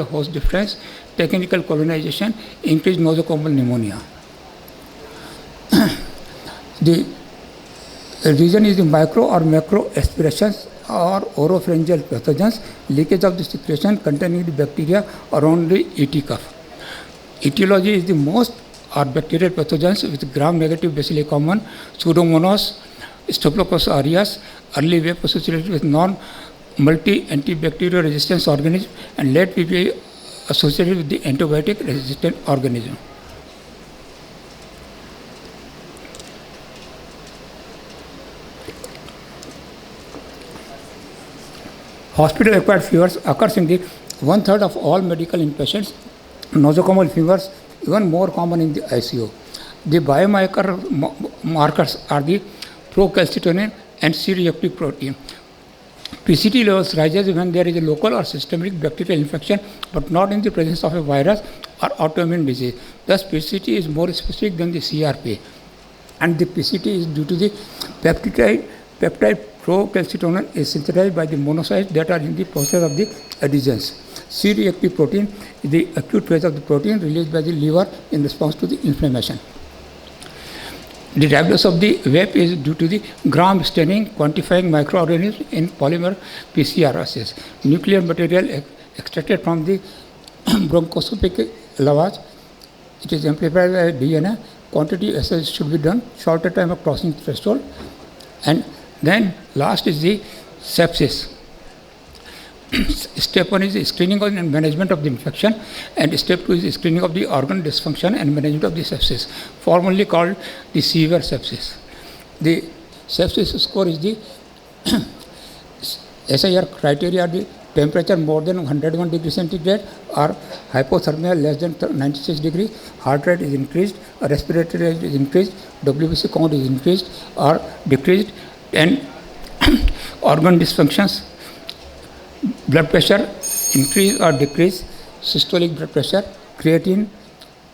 host difference, technical colonization, increased nosocomial pneumonia. The reason is the micro or macro aspirations or oropharyngeal pathogens, leakage of the secretion containing the bacteria around the ET cuff. Etiology is the most are bacterial pathogens with gram-negative bacilli common, Pseudomonas, Staphylococcus aureus, early wave associated with non-multi-antibacterial resistance organism, and late PPI associated with the antibiotic resistant organism. Hospital-acquired fevers occurs in the 1/3 of all medical inpatients. Nosocomial fevers even more common in the ICU. The biomarkers are the procalcitonin and C-reactive protein. PCT levels rises when there is a local or systemic bacterial infection, but not in the presence of a virus or autoimmune disease. Thus, PCT is more specific than the CRP, and the PCT is due to the peptide procalcitonin is synthesized by the monocytes that are in the process of the adhesions. C-reactive protein is the acute phase of the protein released by the liver in response to the inflammation. The diagnosis of the WAP is due to the gram staining quantifying microorganisms in polymer PCR assays. Nuclear material extracted from the bronchoscopic lavage. It is amplified by DNA. Quantity assays should be done, shorter time of crossing threshold. And then last is the sepsis. Step 1 is the screening and management of the infection, and step 2 is the screening of the organ dysfunction and management of the sepsis, formerly called the severe sepsis. The sepsis score is the SIR criteria, the temperature more than 101 degrees centigrade or hypothermia less than 96 degrees, heart rate is increased, respiratory rate is increased, WBC count is increased or decreased, and organ dysfunctions, blood pressure increase or decrease, systolic blood pressure, creatine,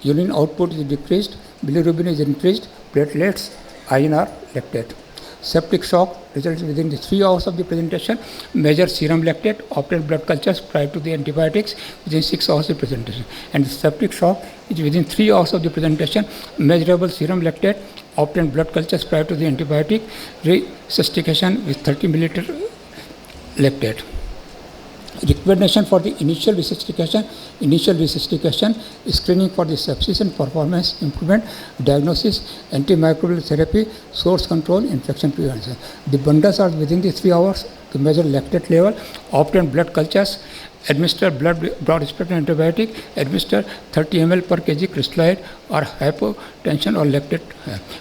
urine output is decreased, bilirubin is increased, platelets, iron or lactate. Septic shock results within the 3 hours of the presentation. Measure serum lactate, obtain blood cultures prior to the antibiotics within 6 hours of the presentation. And the septic shock is within 3 hours of the presentation. Measurable serum lactate, obtain blood cultures prior to the antibiotic, resuscitation with 30 milliliter lactate. Recommendation for the initial resuscitation, screening for the sepsis and performance improvement, diagnosis, antimicrobial therapy, source control, infection prevention. The bundles are within the 3 hours to measure lactate level, obtain blood cultures, administer broad-spectrum antibiotic, administer 30 ml per kg crystalloid or hypotension or lactate.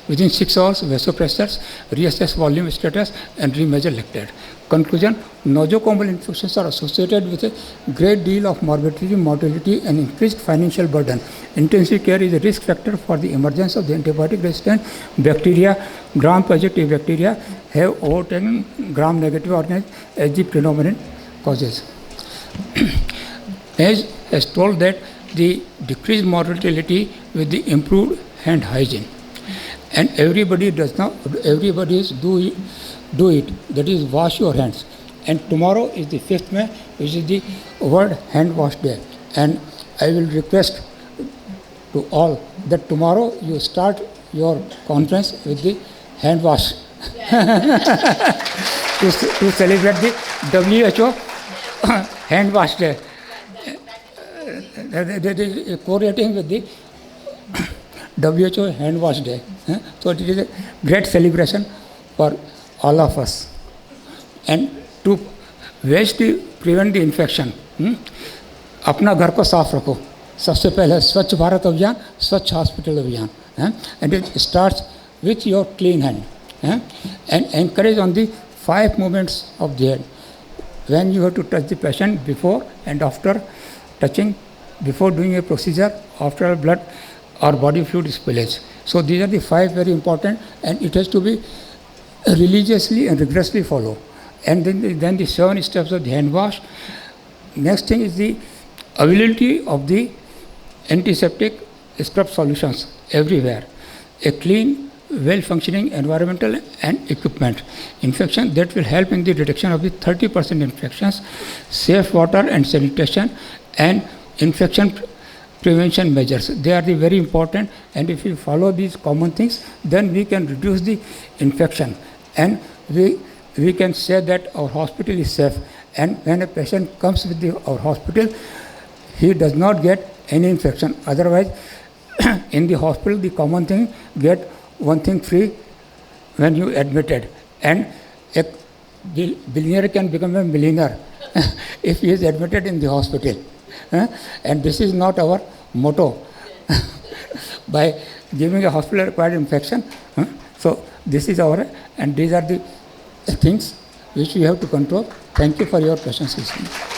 Within 6 hours, vasopressors, reassess volume status and remeasure lactate. Conclusion, nosocomial infections are associated with a great deal of morbidity, mortality and increased financial burden. Intensive care is a risk factor for the emergence of the antibiotic resistant bacteria. Gram-positive bacteria have overtaken gram-negative organisms as the predominant causes. Has told that the decreased mortality with the improved hand hygiene, and everybody is do it, that is wash your hands. And tomorrow is the 5th May, which is the World Hand Wash Day, and I will request to all that tomorrow you start your conference with the hand wash to celebrate the WHO Hand Wash Day. That is correlating with the WHO Hand Wash Day. So it is a great celebration for all of us. And to waste prevent the infection, अपना घर को साफ रखो. सबसे पहले स्वच्छ भारत अभियान, स्वच्छ हॉस्पिटल अभियान, and it starts with your clean hand, and encourage on the 5 movements of the hand. When you have to touch the patient, before and after touching, before doing a procedure, after blood or body fluid spillage. So these are the 5 very important, and it has to be religiously and rigorously followed. And then the 7 steps of the hand wash. Next thing is the availability of the antiseptic scrub solutions everywhere. A clean, well-functioning environmental and equipment. Infection that will help in the reduction of the 30% infections. Safe water and sanitation. and infection prevention measures. They are the very important, and if we follow these common things, then we can reduce the infection, and we can say that our hospital is safe. And when a patient comes with our hospital, he does not get any infection. Otherwise, in the hospital, the common thing, get one thing free when you admitted, and a billionaire can become a millionaire if he is admitted in the hospital. And this is not our motto. By giving a hospital-acquired infection, so this is our, and these are the things which we have to control. Thank you for your questions.